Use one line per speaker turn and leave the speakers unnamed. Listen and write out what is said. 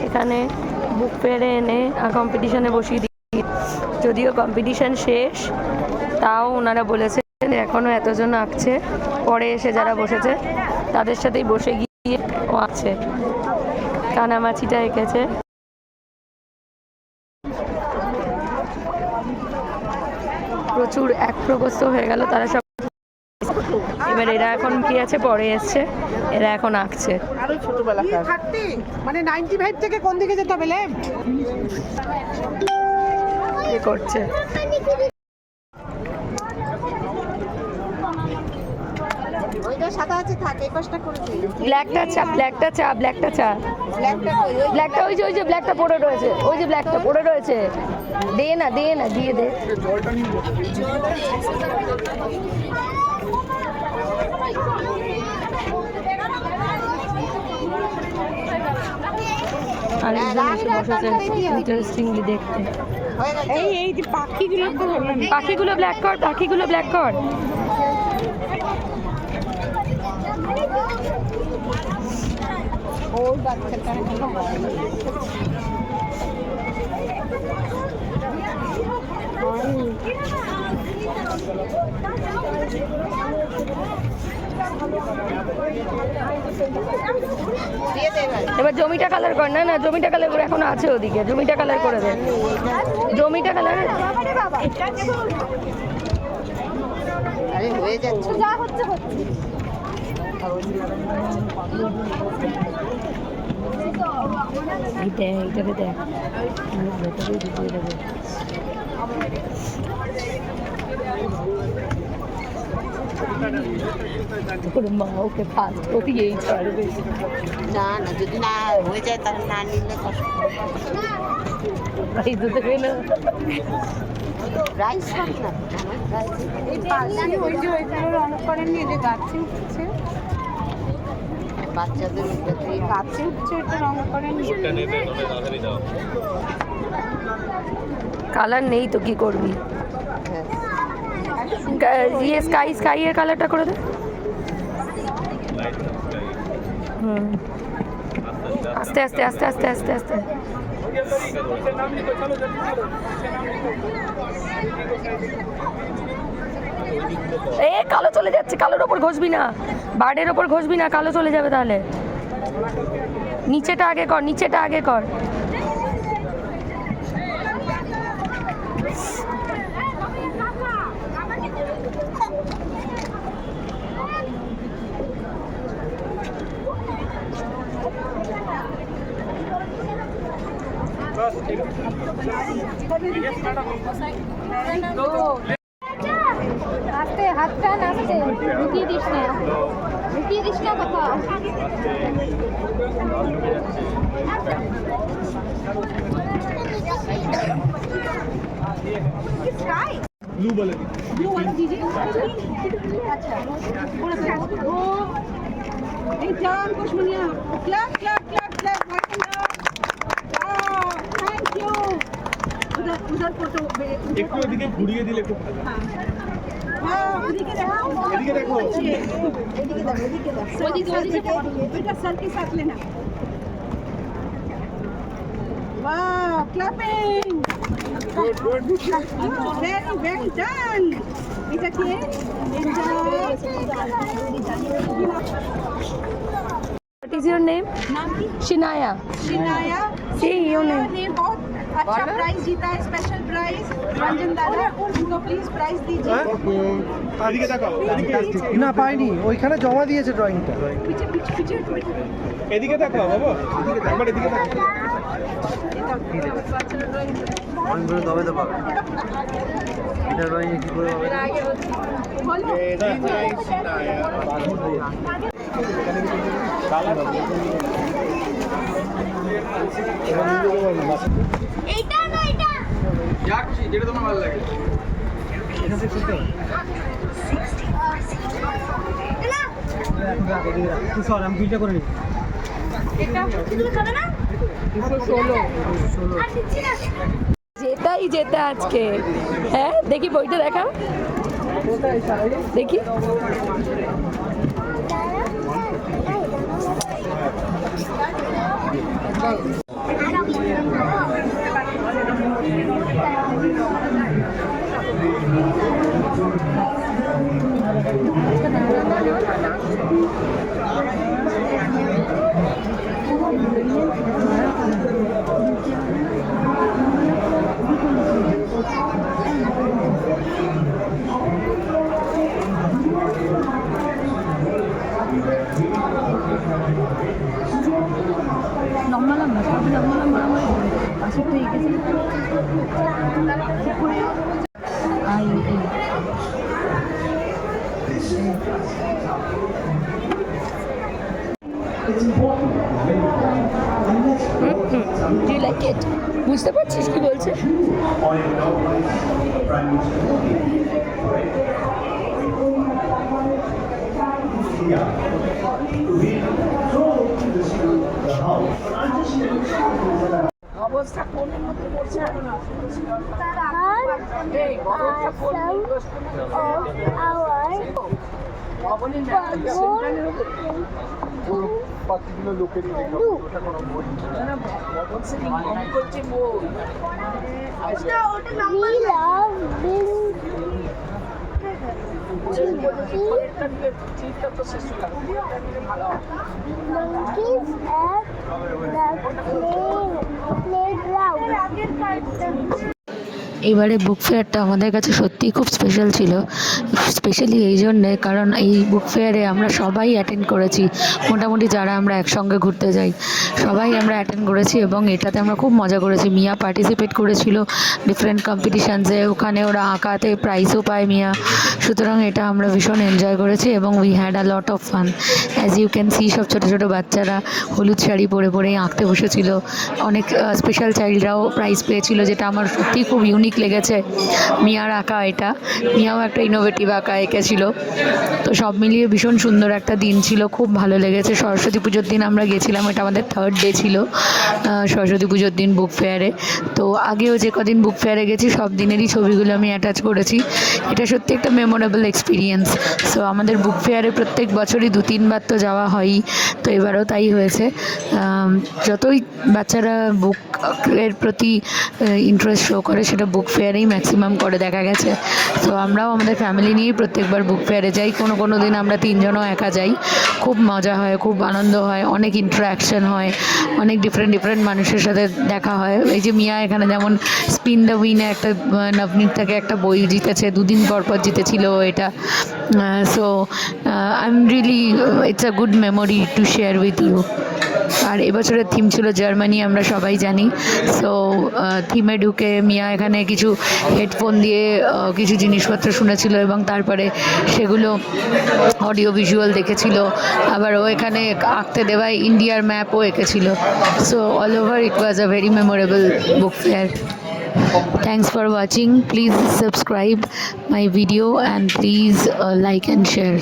এখানে বুক ফেয়ারে এনে কম্পিটিশনে বসিয়ে দিই। যদিও কম্পিটিশন শেষ, তাও ওনারা বলেছেন এখনও এতজন আঁকছে, পরে এসে যারা বসেছে তাদের সাথেই বসে গিয়ে ও আঁকছে। কানামাছিটা এঁকেছে। প্রচুর এক প্রকোষ্ঠ হয়ে গেল, তারা সব এবার এরা এখন কি আছে, পরে এসছে, এরা এখন আঁকছে।
আরো ছোটবেলা থাকতে মানে 95 থেকে কোন দিকে যেতে হবে? লেফট
কি করছে?
ওইটা সাদা আছে, থাকে এই পাশটা করে দিই।
ব্ল্যাকটা চা, ব্ল্যাকটা চা, ব্ল্যাকটা চা, ব্ল্যাকটা ওই যে ব্ল্যাকটা পড়ে রয়েছে, ওই যে ব্ল্যাকটা পড়ে রয়েছে, দে না দিয়ে দে। আরেকজন এসে বসেছে ইন্টারেস্টিংলি দেখতে।
এই যে পাখিগুলো তো
পাখিগুলো ব্ল্যাক কর, পাখিগুলো ব্ল্যাক কর।
ওই বাচ্চাটা
এবার জমিটা কালার কর। না জমিটা কালার করে, এখনো আছে ওদিকে, জমিটা কালার করে দে, জমিটা কালার।
আরে হয়ে যাচ্ছে, যা হচ্ছে হচ্ছে।
এইটাকে দেখ, ভেতরে ঢুকিয়ে দেবে। মা ওকে ফার্স্ট করিয়েই ছাড়বে।
না যদি না হয়ে যায় তাহলে না নিলে কষ্ট।
এই দুটো না
রাইস খাবি না? এই পাশে ওই যে ওইগুলো রং করেননি, যে গাছে উঠছে বাচ্চাদের, এই গাছে উঠছে, এটা রং করেননি।
কালার নেই তো কি করবি? ইয়ে স্কাই এর কালারটা করে দে। আস্তে আস্তে আস্তে আস্তে আস্তে আস্তে। এ কালো চলে যাচ্ছে, কালোর ওপর ঘষবি না, বার্ডের ওপর ঘষবি না, কালো চলে যাবে তাহলে। নিচেটা আগে কর, নিচেটা আগে কর।
আস্তে হাতটা নাচতে ঢুকিয়ে দিস না কথা।
ब्लू वाले
दीजिए। अच्छा वो एक जान कुछ Muniya clap clap clap clap thank you. उधर फोटो
একটু এদিকে ঘুরিয়ে দিলে খুব ভালো।
হ্যাঁ ওদিকে দেখো,
এদিকে দেখো,
এদিকে দেখো, ওদিকে सर के साथ लेना। वाह क्लैपिंग, very done। এটা কি?
What is your name? Shinaya.
शिनाया।
See your
ने
name.
बहुत अच्छा प्राइज जीता है, स्पेशल प्राइज। रंजन दादा उनको प्लीज प्राइज दीजिए।
এদিকে তাকাও, এদিকে
না পাইনি, ওইখানে জমা দিয়েছে ড্রয়িংটা।
पीछे पीछे पीछे
এদিকে তাকাও বাবা, একবার এদিকে তাকাও।
ড্রয়িংগুলো তবে তো পাবে, এটা ড্রয়িং কি করে হবে?
এইটা না এটা
যা খুশি যেটা তোমার ভালো লাগে।
এটা দেখতে তো তুই সর, আমি বিলটা করে নিই।
এটা তুমি খাবে না?
216
আর দিচ্ছি না।
জেতাই জেতা আজকে। হ্যাঁ দেখি বইটা দেখা। দেখি ডু ইউ লাইক ইট? বুঝতে পারছিস কি বলছে? অবস্থা কোনের মধ্যে পড়ছে এখন
পার্টিকুলার লোকেরই ওটা কোনো বই
করছে বই এবারে বুক ফেয়ারটা আমাদের কাছে সত্যিই খুব স্পেশাল ছিল, স্পেশালি এই জন্যে কারণ এই বুক ফেয়ারে আমরা সবাই অ্যাটেন্ড করেছি, মোটামুটি যারা আমরা একসঙ্গে ঘুরতে যাই সবাই আমরা অ্যাটেন্ড করেছি এবং এটাতে আমরা খুব মজা করেছি। মিয়া পার্টিসিপেট করেছিল ডিফারেন্ট কম্পিটিশানসে, ওখানে ওরা আঁকাতে প্রাইজও পায় মিয়া, সুতরাং এটা আমরা ভীষণ এনজয় করেছি এবং we had a lot of fun. As you can see সব ছোটো ছোটো বাচ্চারা হলুদ শাড়ি পরে পরেই আঁকতে বসেছিল, অনেক স্পেশাল চাইল্ডরাও প্রাইজ পেয়েছিল, যেটা আমার সত্যিই খুব ইউনিক লেগেছে। মিয়ার আঁকা, এটা মিয়াও একটা ইনোভেটিভ আঁকা এঁকেছিল, তো সব মিলিয়ে ভীষণ সুন্দর একটা দিন ছিল, খুব ভালো লেগেছে। সরস্বতী পুজোর দিন আমরা গেছিলাম, এটা আমাদের 3rd ডে ছিল সরস্বতী পুজোর দিন বুক ফেয়ারে। তো আগেও যে কদিন বুক ফেয়ারে গেছি সব দিনেরই ছবিগুলো আমি অ্যাটাচ করেছি, এটা সত্যি একটা মেমোরেবল এক্সপিরিয়েন্স। সো আমাদের বুক ফেয়ারে প্রত্যেক বছরই 2-3 বার তো যাওয়া হয়ই, তো এবারও তাই হয়েছে। যতই বাচ্চারা বুকের প্রতি ইন্টারেস্ট শো করে সেটা বুক ফেয়ারেই ম্যাক্সিমাম করে দেখা গেছে। তো আমরাও আমাদের ফ্যামিলি নিয়েই প্রত্যেকবার বুক ফেয়ারে যাই, কোনো দিন আমরা 3 জনও একা যাই, খুব মজা হয়, খুব আনন্দ হয়, অনেক ইন্টারাকশন হয়, অনেক ডিফারেন্ট মানুষের সাথে দেখা হয়। এই যে মিয়া এখানে যেমন স্পিন দ্য উইনে একটা নবনীত থেকে একটা বই জিতেছে, 2 দিন পর জিতেছিল এটা। So I am really it's a good memory to share with you. আর এবছরের থিম ছিল জার্মানি, আমরা সবাই জানি। সো থিমে ঢুকে মিয়া এখানে কিছু হেডফোন দিয়ে কিছু জিনিসপত্র শুনেছিল এবং তারপরে সেগুলো অডিও ভিজুয়াল দেখেছিল, আবার ও এখানে আঁকতে দেওয়ায় ইন্ডিয়ার ম্যাপও এঁকেছিল। So all over it was a very memorable book fair. Thanks for watching. Please subscribe my video and please like and share.